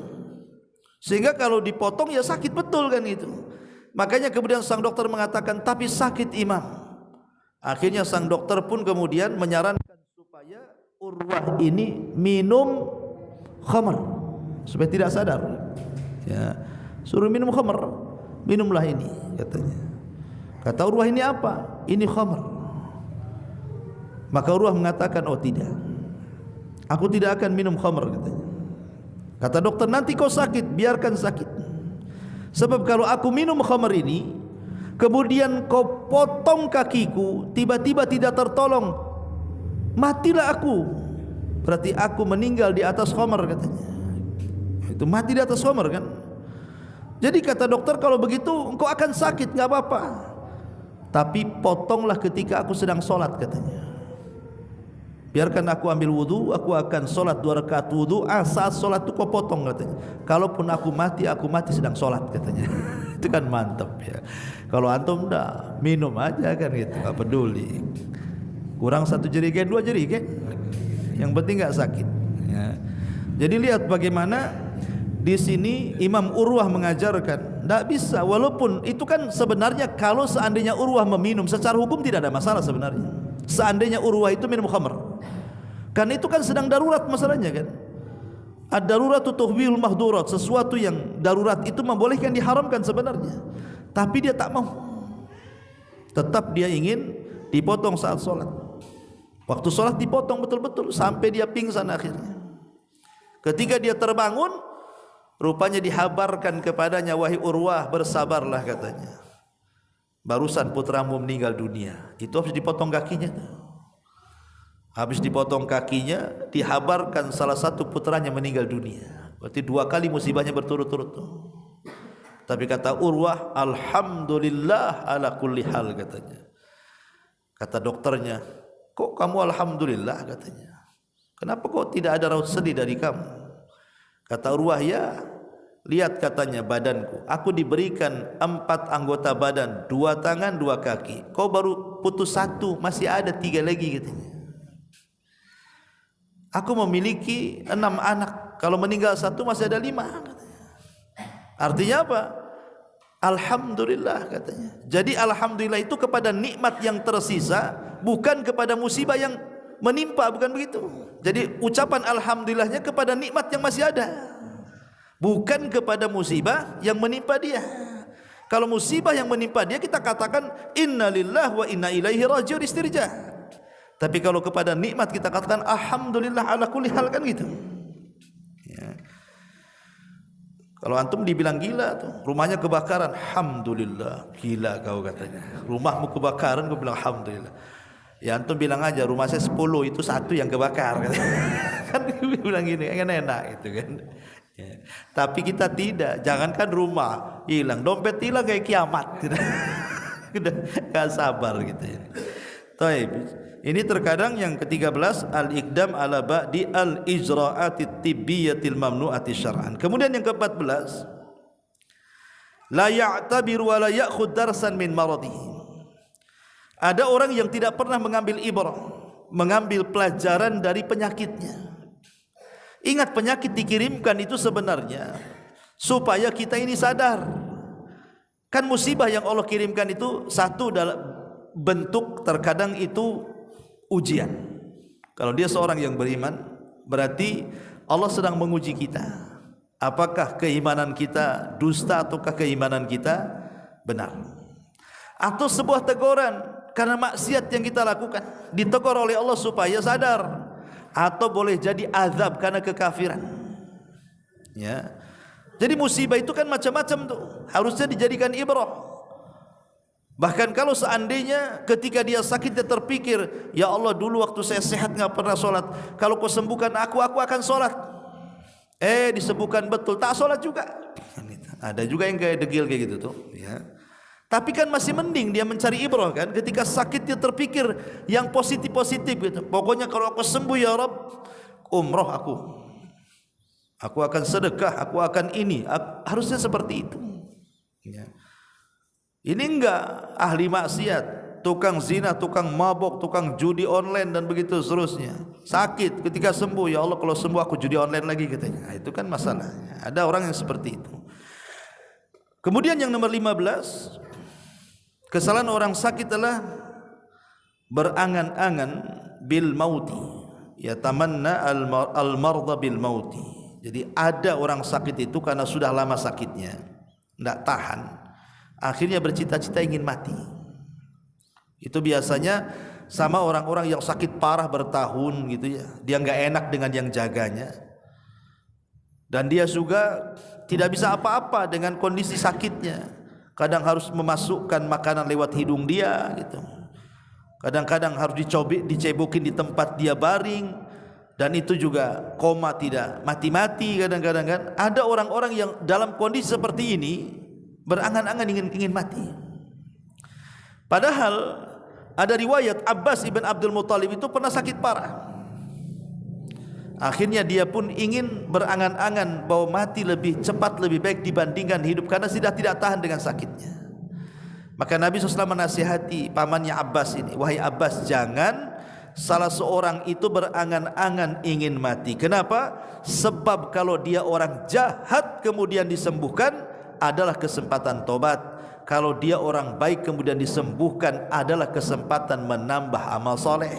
sehingga kalau dipotong ya sakit betul kan itu. Makanya kemudian sang dokter mengatakan, tapi sakit imam. Akhirnya sang dokter pun kemudian menyarankan supaya Urwah ini minum khamr supaya tidak sadar ya, suruh minum khamr, minumlah ini katanya. Kata Urwah, ini apa? Ini khamr. Maka Urwah mengatakan, oh tidak, aku tidak akan minum khamr, katanya. Kata dokter, nanti kau sakit, biarkan sakit. Sebab kalau aku minum khamr ini, kemudian kau potong kakiku, tiba-tiba tidak tertolong, matilah aku. Berarti aku meninggal di atas khamr, katanya. Itu mati di atas khamr kan. Jadi kata dokter, kalau begitu engkau akan sakit, enggak apa-apa, tapi potonglah ketika aku sedang sholat, katanya. Biarkan aku ambil wudu, aku akan sholat 2 rakaat wudu. Saat sholat itu kau potong, katanya. Kalaupun aku mati sedang sholat, katanya. Itu kan mantap ya. Kalau antum dah minum aja kan gitu, nggak peduli. Kurang 1 jerigen 2 jerigen, yang penting nggak sakit. Ya. Jadi lihat bagaimana di sini Imam Urwah mengajarkan, tidak bisa. Walaupun itu kan sebenarnya kalau seandainya Urwah meminum, secara hukum tidak ada masalah sebenarnya. Seandainya Urwah itu minum khamr, karena itu kan sedang darurat masalahnya kan. Ad-daruratu tuhwil mahdurat, sesuatu yang darurat itu membolehkan diharamkan sebenarnya. Tapi dia tak mau, tetap dia ingin dipotong saat sholat. Waktu sholat dipotong betul-betul sampai dia pingsan akhirnya. Ketika dia terbangun, rupanya dihabarkan kepadanya, wahai Urwah, bersabarlah, katanya. Barusan putramu meninggal dunia. Itu harus dipotong kakinya. Habis dipotong kakinya, dihabarkan salah satu putranya meninggal dunia. Berarti 2 kali musibahnya berturut-turut. Tapi kata Urwah, alhamdulillah ala kulli hal, katanya. Kata dokternya, kok kamu alhamdulillah, katanya. Kenapa kok tidak ada raut sedih dari kamu? Kata Urwah, ya lihat, katanya, badanku, aku diberikan 4 anggota badan, 2 tangan 2 kaki. Kau baru putus 1, masih ada 3 lagi, katanya. Aku memiliki 6 anak, kalau meninggal 1 masih ada 5, katanya. Artinya apa? Alhamdulillah, katanya. Jadi alhamdulillah itu kepada nikmat yang tersisa, bukan kepada musibah yang menimpa, bukan begitu. Jadi ucapan alhamdulillahnya kepada nikmat yang masih ada, bukan kepada musibah yang menimpa dia. Kalau musibah yang menimpa dia, kita katakan innalillahi wa inna ilaihi raji'un, istirja. Tapi kalau kepada nikmat kita katakan alhamdulillah ala kulli hal, kan gitu ya. Kalau antum dibilang gila tuh, rumahnya kebakaran, alhamdulillah, gila kau, katanya. Rumahmu kebakaran, kau bilang alhamdulillah. Ya antum bilang aja rumah saya 10, itu 1 yang kebakar, katanya. Kan bilang gini, kan enak gitu kan ya. Tapi kita tidak, jangankan rumah hilang, dompet hilang kayak kiamat. Udah gak sabar gitu ya. Taib. Ini terkadang yang ke-13, al-iqdam ala ba'di al-ijra'ati tibbiyatil mamnu'ati syar'an. Kemudian yang ke-14, la ya'tabiru wa la ya'khud darsan min maradihi. Ada orang yang tidak pernah mengambil ibrah, mengambil pelajaran dari penyakitnya. Ingat, penyakit dikirimkan itu sebenarnya supaya kita ini sadar. Kan musibah yang Allah kirimkan itu satu dalam bentuk, terkadang itu ujian. Kalau dia seorang yang beriman, berarti Allah sedang menguji kita. Apakah keimanan kita dusta ataukah keimanan kita benar? Atau sebuah teguran karena maksiat yang kita lakukan, ditegur oleh Allah supaya sadar. Atau boleh jadi azab karena kekafiran. Ya. Jadi musibah itu kan macam-macam tuh, harusnya dijadikan ibrah. Bahkan kalau seandainya ketika dia sakit dia terpikir, ya Allah, dulu waktu saya sehat nggak pernah sholat, kalau kau sembuhkan aku akan sholat. Disembuhkan betul, tak sholat juga. Ada juga yang kayak degil kayak gitu tuh ya. Tapi kan masih mending dia mencari ibrah kan. Ketika sakit dia terpikir yang positif-positif gitu. Pokoknya kalau aku sembuh ya Rabb, umroh aku akan sedekah, aku akan ini. Harusnya seperti itu ya. Ini enggak, ahli maksiat, tukang zina, tukang mabok, tukang judi online dan begitu seterusnya. Sakit, ketika sembuh, ya Allah kalau sembuh aku judi online lagi, katanya. Nah, itu kan masalahnya. Ada orang yang seperti itu. Kemudian yang nomor 15, kesalahan orang sakit adalah berangan-angan bil mauti. Ya tamanna al marda bil mauti. Jadi ada orang sakit itu karena sudah lama sakitnya, enggak tahan, akhirnya bercita-cita ingin mati. Itu biasanya sama orang-orang yang sakit parah bertahun gitu ya. Dia enggak enak dengan yang jaganya. Dan dia juga tidak bisa apa-apa dengan kondisi sakitnya. Kadang harus memasukkan makanan lewat hidung dia gitu. Kadang-kadang harus dicebokin di tempat dia baring, dan itu juga koma, tidak mati-mati kadang-kadang kan. Ada orang-orang yang dalam kondisi seperti ini berangan-angan ingin mati. Padahal ada riwayat Abbas ibn Abdul Muttalib itu pernah sakit parah. Akhirnya dia pun ingin berangan-angan bahwa mati lebih cepat, lebih baik dibandingkan hidup, karena sudah tidak tahan dengan sakitnya. Maka Nabi SAW menasihati pamannya Abbas ini, wahai Abbas, jangan salah seorang itu berangan-angan ingin mati. Kenapa? Sebab kalau dia orang jahat kemudian disembuhkan adalah kesempatan tobat. Kalau dia orang baik kemudian disembuhkan adalah kesempatan menambah amal soleh.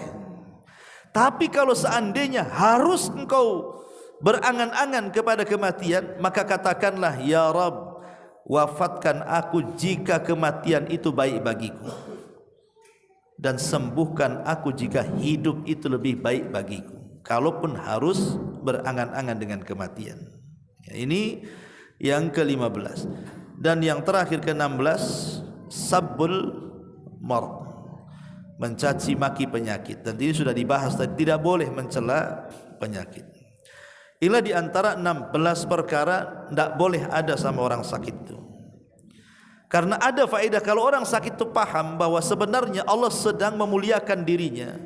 Tapi kalau seandainya harus engkau berangan-angan kepada kematian, maka katakanlah, ya Rabb, wafatkan aku jika kematian itu baik bagiku, dan sembuhkan aku jika hidup itu lebih baik bagiku. Kalaupun harus berangan-angan dengan kematian. Ya, ini yang ke-15. Dan yang terakhir ke-16, sabbul marad, mencaci maki penyakit. Dan ini sudah dibahas tadi, tidak boleh mencela penyakit. Inilah di antara 16 perkara tidak boleh ada sama orang sakit itu. Karena ada faedah kalau orang sakit itu paham bahwa sebenarnya Allah sedang memuliakan dirinya.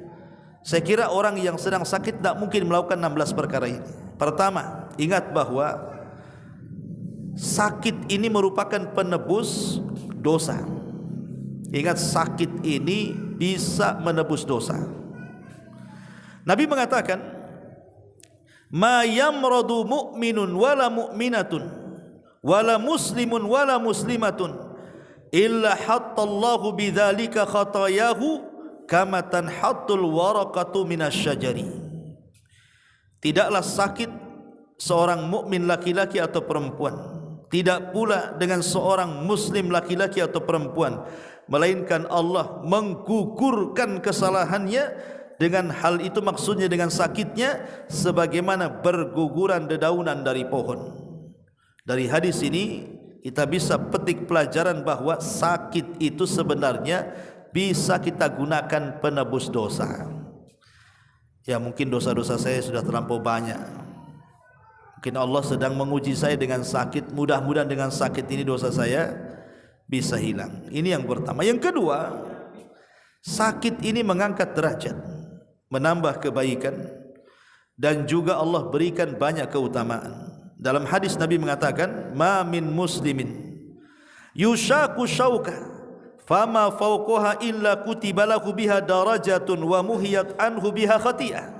Saya kira orang yang sedang sakit tidak mungkin melakukan 16 perkara ini. Pertama, ingat bahwa sakit ini merupakan penebus dosa. Ingat, sakit ini bisa menebus dosa. Nabi mengatakan, ma yamradu mu'minun wala mu'minatun wala muslimun wala muslimatun illa hattallahu bidzalika khatayahu kama tanhattul waraqatu minasyajari. Tidaklah sakit seorang mukmin laki-laki atau perempuan, tidak pula dengan seorang muslim laki-laki atau perempuan, melainkan Allah menggugurkan kesalahannya. Dengan hal itu maksudnya dengan sakitnya sebagaimana berguguran dedaunan dari pohon. Dari hadis ini kita bisa petik pelajaran bahwa sakit itu sebenarnya bisa kita gunakan penebus dosa. Ya, mungkin dosa-dosa saya sudah terlampau banyak. Mungkin Allah sedang menguji saya dengan sakit. Mudah-mudahan dengan sakit ini dosa saya bisa hilang. Ini yang pertama. Yang kedua, sakit ini mengangkat derajat, menambah kebaikan, dan juga Allah berikan banyak keutamaan. Dalam hadis Nabi mengatakan, ma min muslimin yushaku syauka fama fawqaha illa kutiba lahu biha darajatun wa muhiyat anhu biha khati'ah.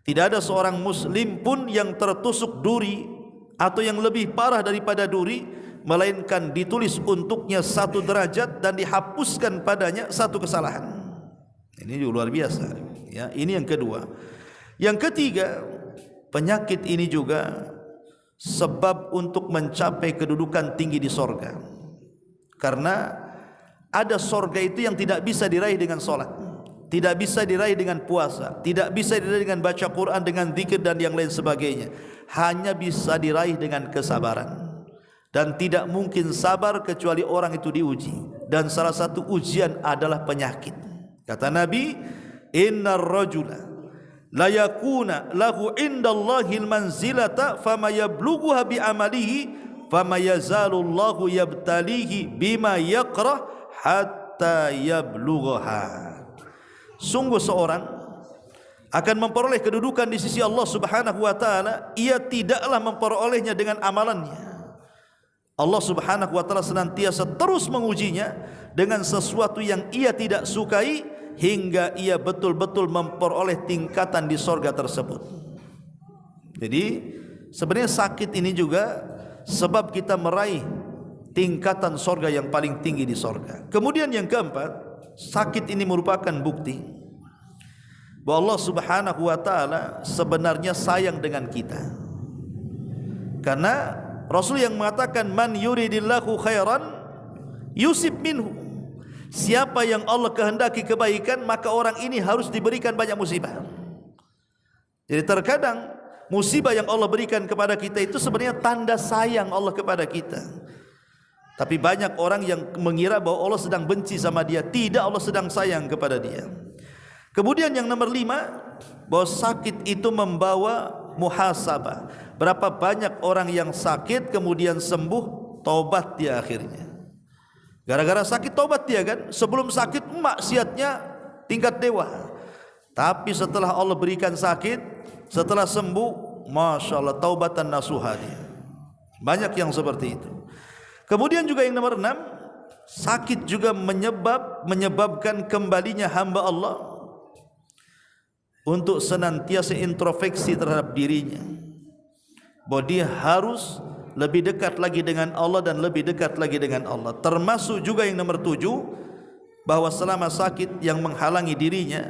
Tidak ada seorang muslim pun yang tertusuk duri atau yang lebih parah daripada duri, melainkan ditulis untuknya satu derajat dan dihapuskan padanya satu kesalahan. Ini juga luar biasa. Ya, ini yang kedua. Yang ketiga, penyakit ini juga sebab untuk mencapai kedudukan tinggi di sorga. Karena ada sorga itu yang tidak bisa diraih dengan solat, tidak bisa diraih dengan puasa, tidak bisa diraih dengan baca Quran, dengan zikir dan yang lain sebagainya. Hanya bisa diraih dengan kesabaran. Dan tidak mungkin sabar kecuali orang itu diuji. Dan salah satu ujian adalah penyakit. Kata Nabi, innar rajula la yakuna lahu indallahil manzilata fama yablughuha bi amalihi fama yazalullahu yabtalihi bima yakrah hatta yablughaha. Sungguh seorang akan memperoleh kedudukan di sisi Allah Subhanahu wa taala, ia tidaklah memperolehnya dengan amalannya. Allah Subhanahu wa taala senantiasa terus mengujinya dengan sesuatu yang ia tidak sukai hingga ia betul-betul memperoleh tingkatan di sorga tersebut. Jadi sebenarnya sakit ini juga sebab kita meraih tingkatan sorga yang paling tinggi di sorga. Kemudian yang keempat, sakit ini merupakan bukti bahwa Allah Subhanahu wa taala sebenarnya sayang dengan kita. Karena Rasul yang mengatakan, man yuridillahu khairan yusib minhu, Siapa yang Allah kehendaki kebaikan, maka orang ini harus diberikan banyak musibah. Jadi terkadang musibah yang Allah berikan kepada kita itu sebenarnya tanda sayang Allah kepada kita. Tapi banyak orang yang mengira bahwa Allah sedang benci sama dia. Tidak, Allah sedang sayang kepada dia. Kemudian yang nomor 5, bahwa sakit itu membawa muhasabah. Berapa banyak orang yang sakit kemudian sembuh, taubat dia akhirnya. Gara-gara sakit taubat dia kan. Sebelum sakit maksiatnya tingkat dewa. Tapi setelah Allah berikan sakit, setelah sembuh, Masya Allah, taubatan nasuha dia. Banyak yang seperti itu. Kemudian juga yang nomor 6, sakit juga menyebabkan kembalinya hamba Allah untuk senantiasa introspeksi terhadap dirinya, bahwa dia harus lebih dekat lagi dengan Allah dan lebih dekat lagi dengan Allah. Termasuk juga yang nomor 7, bahwa selama sakit yang menghalangi dirinya,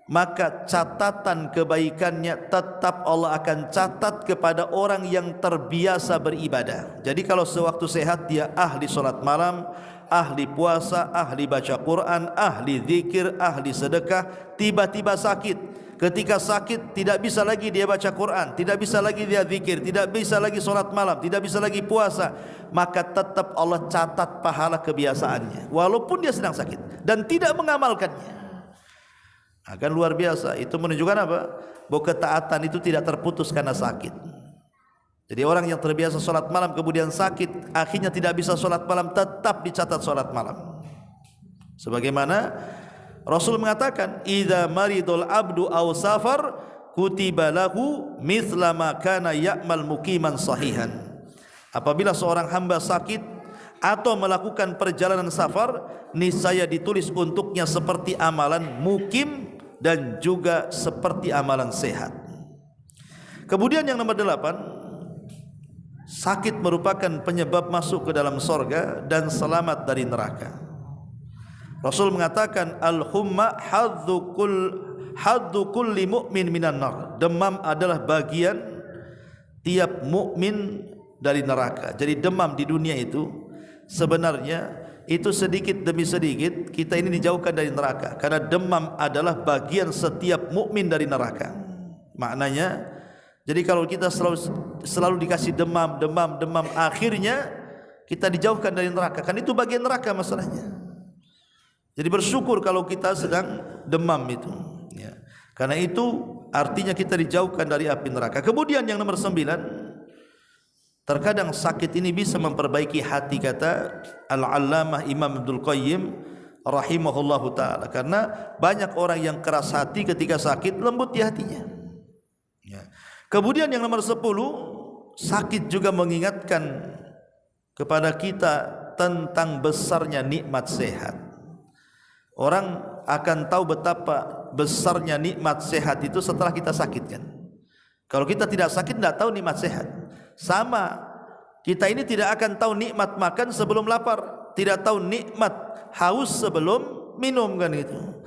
maka catatan kebaikannya tetap Allah akan catat kepada orang yang terbiasa beribadah. Jadi kalau sewaktu sehat dia ahli solat malam, ahli puasa, ahli baca Quran, ahli zikir, ahli sedekah, tiba-tiba sakit. Ketika sakit tidak bisa lagi dia baca Quran, tidak bisa lagi dia zikir, tidak bisa lagi solat malam, tidak bisa lagi puasa, maka tetap Allah catat pahala kebiasaannya walaupun dia sedang sakit dan tidak mengamalkannya. Akan luar biasa. Itu menunjukkan apa? Bahwa ketaatan itu tidak terputus karena sakit. Jadi orang yang terbiasa solat malam kemudian sakit, akhirnya tidak bisa solat malam, tetap dicatat solat malam. Sebagaimana Rasul mengatakan, "Idza maridul abdu aw safar kutiba lahu mithla ma kana ya'mal muqiman sahihan." Apabila seorang hamba sakit atau melakukan perjalanan safar, niscaya ditulis untuknya seperti amalan mukim dan juga seperti amalan sehat. Kemudian yang nomor 8, sakit merupakan penyebab masuk ke dalam sorga dan selamat dari neraka. Rasul mengatakan, al-humma haddu kulli mu'min minan nar. Demam adalah bagian tiap mukmin dari neraka. Jadi demam di dunia itu sebenarnya itu sedikit demi sedikit kita ini dijauhkan dari neraka, karena demam adalah bagian setiap mukmin dari neraka. Maknanya, jadi kalau kita selalu dikasih demam, akhirnya kita dijauhkan dari neraka. Kan itu bagian neraka masalahnya. Jadi bersyukur kalau kita sedang demam itu, ya. Karena itu artinya kita dijauhkan dari api neraka. Kemudian yang nomor 9, terkadang sakit ini bisa memperbaiki hati, kata Al-Allamah Imam Ibnul Qayyim rahimahullahu ta'ala. Karena banyak orang yang keras hati ketika sakit, lembut di hatinya, ya. Kemudian yang nomor 10, sakit juga mengingatkan kepada kita tentang besarnya nikmat sehat. Orang akan tahu betapa besarnya nikmat sehat itu setelah kita sakit kan. Kalau kita tidak sakit tidak tahu nikmat sehat. Sama, kita ini tidak akan tahu nikmat makan sebelum lapar, tidak tahu nikmat haus sebelum minum kan gitu.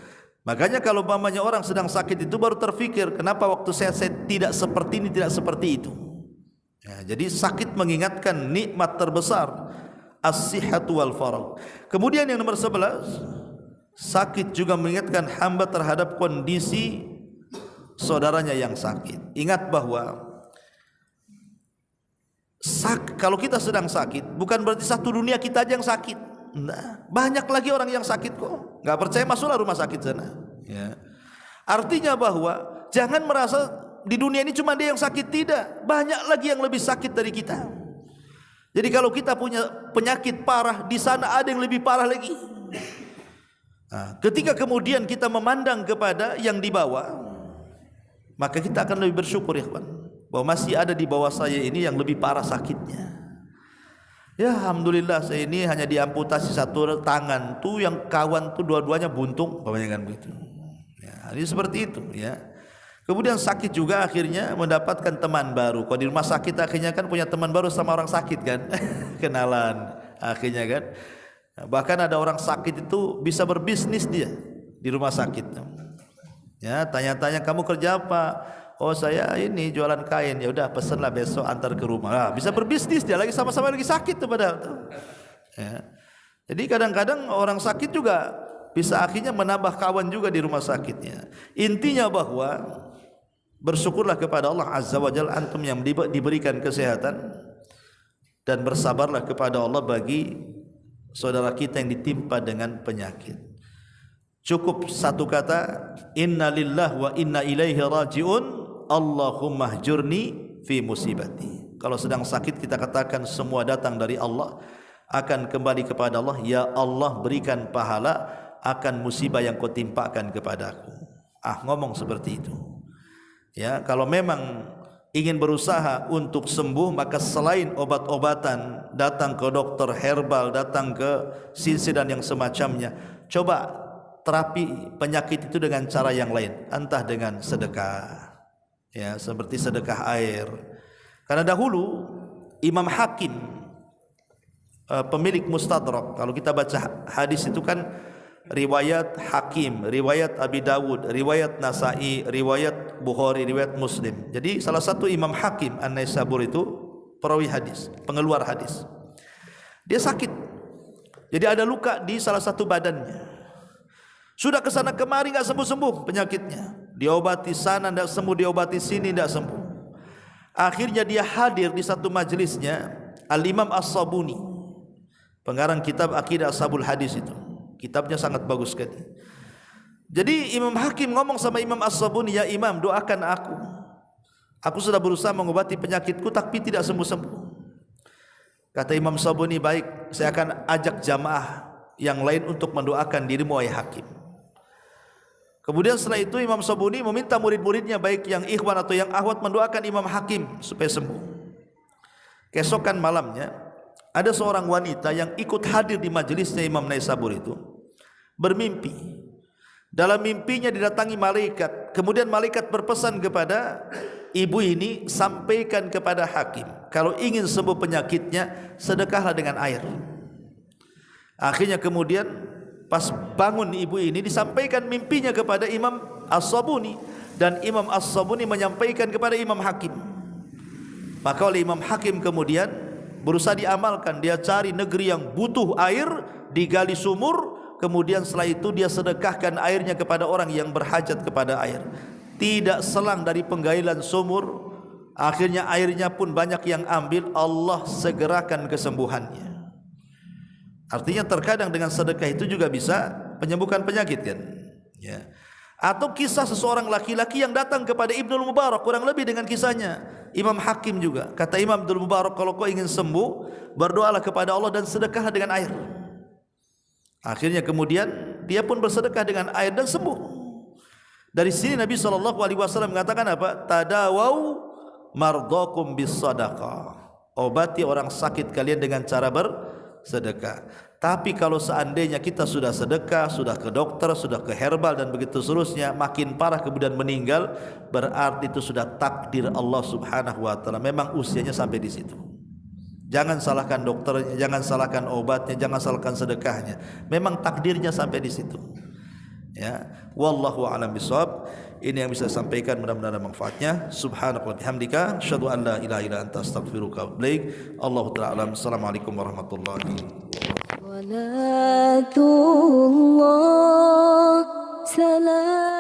Makanya kalau umpamanya orang sedang sakit itu baru terfikir, kenapa waktu saya tidak seperti ini, tidak seperti itu. Ya, jadi sakit mengingatkan nikmat terbesar, as-sihhatu wal faragh. Kemudian yang nomor 11, sakit juga mengingatkan hamba terhadap kondisi saudaranya yang sakit. Ingat bahwa kalau kita sedang sakit, bukan berarti satu dunia kita aja yang sakit. Nah, banyak lagi orang yang sakit kok. Gak percaya, masuklah rumah sakit sana, ya. Artinya bahwa jangan merasa di dunia ini cuma dia yang sakit. Tidak, banyak lagi yang lebih sakit dari kita. Jadi kalau kita punya penyakit parah, di sana ada yang lebih parah lagi. Nah, ketika kemudian kita memandang kepada yang di bawah, maka kita akan lebih bersyukur, ya kawan, bahwa masih ada di bawah saya ini yang lebih parah sakitnya. Ya alhamdulillah, saya ini hanya diamputasi satu tangan, tuh yang kawan tuh dua-duanya buntung, kebanyakan begitu. Ya, ini seperti itu, ya. Kemudian sakit juga akhirnya mendapatkan teman baru. Kalau di rumah sakit akhirnya kan punya teman baru sama orang sakit kan, kenalan akhirnya kan. Bahkan ada orang sakit itu bisa berbisnis dia di rumah sakit. Ya, tanya-tanya, kamu kerja apa? Oh, saya ini jualan kain. Ya udah, pesenlah besok antar ke rumah. Nah, bisa berbisnis dia lagi, sama-sama lagi sakit tuh padahal tuh. Ya. Jadi kadang-kadang orang sakit juga bisa akhirnya menambah kawan juga di rumah sakitnya. Intinya bahwa bersyukurlah kepada Allah Azza wa Jalla antum yang diberikan kesehatan, dan bersabarlah kepada Allah bagi saudara kita yang ditimpa dengan penyakit. Cukup satu kata, inna lillahi wa inna ilaihi rajiun, Allahumma hjurni fi musibati. Kalau sedang sakit kita katakan semua datang dari Allah, akan kembali kepada Allah. Ya Allah, berikan pahala akan musibah yang kau timpakan kepadaku. Ngomong seperti itu. Ya, kalau memang ingin berusaha untuk sembuh, maka selain obat-obatan, datang ke dokter herbal, datang ke sinsi dan yang semacamnya, coba terapi penyakit itu dengan cara yang lain, entah dengan sedekah, ya, seperti sedekah air. Karena dahulu Imam Hakim, pemilik Mustadrak, kalau kita baca hadis itu kan riwayat Hakim, riwayat Abi Dawud, riwayat Nasai, riwayat Bukhari, riwayat Muslim. Jadi salah satu Imam Hakim An-Naisaburi itu perawi hadis, pengeluar hadis. Dia sakit, jadi ada luka di salah satu badannya. Sudah kesana kemari nggak sembuh-sembuh penyakitnya. Diobati sana tidak sembuh, diobati sini tidak sembuh. Akhirnya dia hadir di satu majelisnya Al-Imam As-Sabuni, pengarang kitab Aqidah Ashabul Hadis itu. Kitabnya sangat bagus sekali. Jadi Imam Hakim ngomong sama Imam As-Sabuni, ya Imam, doakan aku. Aku sudah berusaha mengobati penyakitku tapi tidak sembuh-sembuh. Kata Imam Sabuni, baik, saya akan ajak jamaah yang lain untuk mendoakan dirimu wahai Hakim. Kemudian setelah itu Imam Sabuni meminta murid-muridnya, baik yang ikhwan atau yang akhwat, mendoakan Imam Hakim supaya sembuh. Keesokan malamnya ada seorang wanita yang ikut hadir di majelisnya Imam Naisabur itu bermimpi. Dalam mimpinya didatangi malaikat. Kemudian malaikat berpesan kepada ibu ini, sampaikan kepada Hakim, kalau ingin sembuh penyakitnya, sedekahlah dengan air. Akhirnya kemudian pas bangun ibu ini, disampaikan mimpinya kepada Imam As-Sabuni, dan Imam As-Sabuni menyampaikan kepada Imam Hakim. Maka oleh Imam Hakim kemudian berusaha diamalkan. Dia cari negeri yang butuh air, digali sumur, kemudian setelah itu dia sedekahkan airnya kepada orang yang berhajat kepada air. Tidak selang dari penggalian sumur, akhirnya airnya pun banyak yang ambil. Allah segerakan kesembuhannya. Artinya terkadang dengan sedekah itu juga bisa menyembuhkan penyakit kan, ya. Atau kisah seseorang laki-laki yang datang kepada Ibnul Mubarak, kurang lebih dengan kisahnya Imam Hakim juga. Kata Imam Ibnul Mubarak, kalau kau ingin sembuh, berdoalah kepada Allah dan sedekahlah dengan air. Akhirnya kemudian dia pun bersedekah dengan air dan sembuh. Dari sini Nabi SAW mengatakan apa? Tadawau mardakum bis sadaqah. Obati orang sakit kalian dengan cara bersedekah. Tapi kalau seandainya kita sudah sedekah, sudah ke dokter, sudah ke herbal dan begitu seterusnya, makin parah kemudian meninggal, berarti itu sudah takdir Allah Subhanahu wa taala. Memang usianya sampai di situ. Jangan salahkan dokternya, jangan salahkan obatnya, jangan salahkan sedekahnya. Memang takdirnya sampai di situ. Ya, wallahu a'lam bishawab. Ini yang bisa saya sampaikan, mudah-mudahan ada manfaatnya. Subhanaka wa bihamdika, asyhadu an la ilaha illa anta, astaghfiruka wa atubu ilaik. Allahu ta'ala alam. Assalamualaikum warahmatullahi wabarakatuh. Salatullah salam